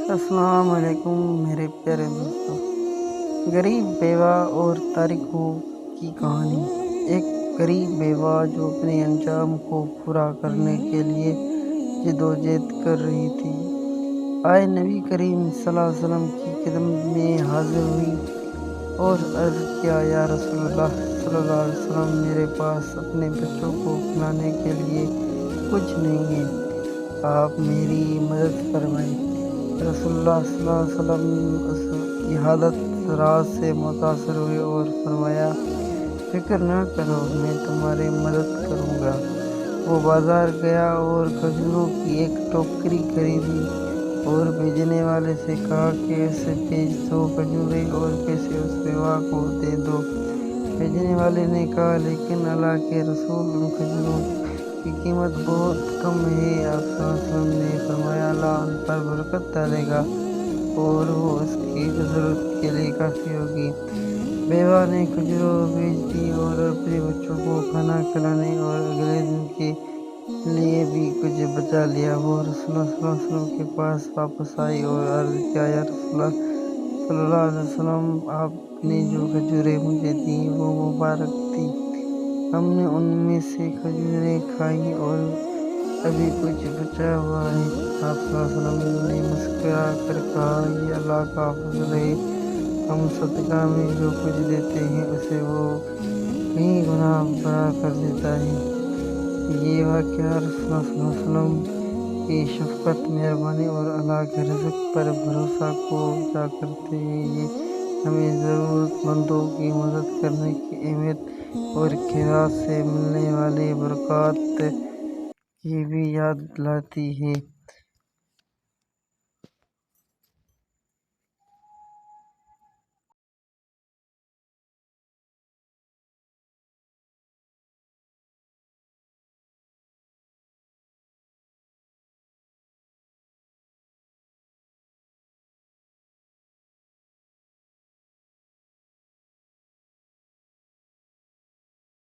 السلام علیکم میرے پیارے دوستوں۔ غریب بیوہ اور تارکوں کی کہانی۔ ایک غریب بیوہ جو اپنے انجام کو پورا کرنے کے لیے جدوجہد کر رہی تھی، آئے نبی کریم صلی اللہ علیہ وسلم کی خدمت میں حاضر ہوئی اور عرض کیا، یا رسول اللہ صلی اللہ علیہ وسلم، میرے پاس اپنے بچوں کو کھلانے کے لیے کچھ نہیں ہے، آپ میری مدد فرمائیں۔ رسول اللہ صلی اللہ علیہ وسلم اس کی حالت راز سے متاثر ہوئے اور فرمایا، فکر نہ کرو، میں تمہاری مدد کروں گا۔ وہ بازار گیا اور کھجوروں کی ایک ٹوکری خریدی اور بھیجنے والے سے کہا کہ اسے بھیج دو کھجوریں اور پیسے اس بیوہ کو دے دو۔ بھیجنے والے نے کہا، لیکن اللہ کے رسول، ان کھجوروں کی قیمت بہت کم ہے۔ آپ صلی اللہ علیہ وسلم نے فرمایا، اللہ ان پر برکت ڈالے گا اور وہ اس کی ضرورت کے لیے کافی ہوگی۔ بیوہ نے کھجوریں بھیج دی اور اپنے بچوں کو کھانا کھلانے اور اگلے دن کے لیے بھی کچھ بچا لیا۔ وہ رسول اللہ صلی اللہ علیہ وسلم کے پاس واپس آئی اور عرض کیا، یا رسول اللہ صلی اللہ علیہ وسلم، آپ نے جو کھجوریں مجھے دیں وہ مبارک تھیں، ہم نے ان میں سے کھجوریں کھائیں اور ابھی کچھ بچا ہوا ہے۔ آپ صلی اللہ علیہ وسلم نے مسکرا کر کہا، یہ اللہ کا فضل ہے، ہم صدقہ میں جو کچھ دیتے ہیں اسے وہ کئی گنا بڑا کر دیتا ہے۔ یہ واقعہ رسول اللہ صلی اللہ علیہ وسلم کی شفقت، مہربانی اور اللہ کے رزق پر بھروسہ کو اجاگر کرتے ہیں۔ یہ ہمیں ضرورت مندوں کی مدد کرنے کی اہمیت اور خیرات سے ملنے والی برکات کی بھی یاد دلاتی ہے۔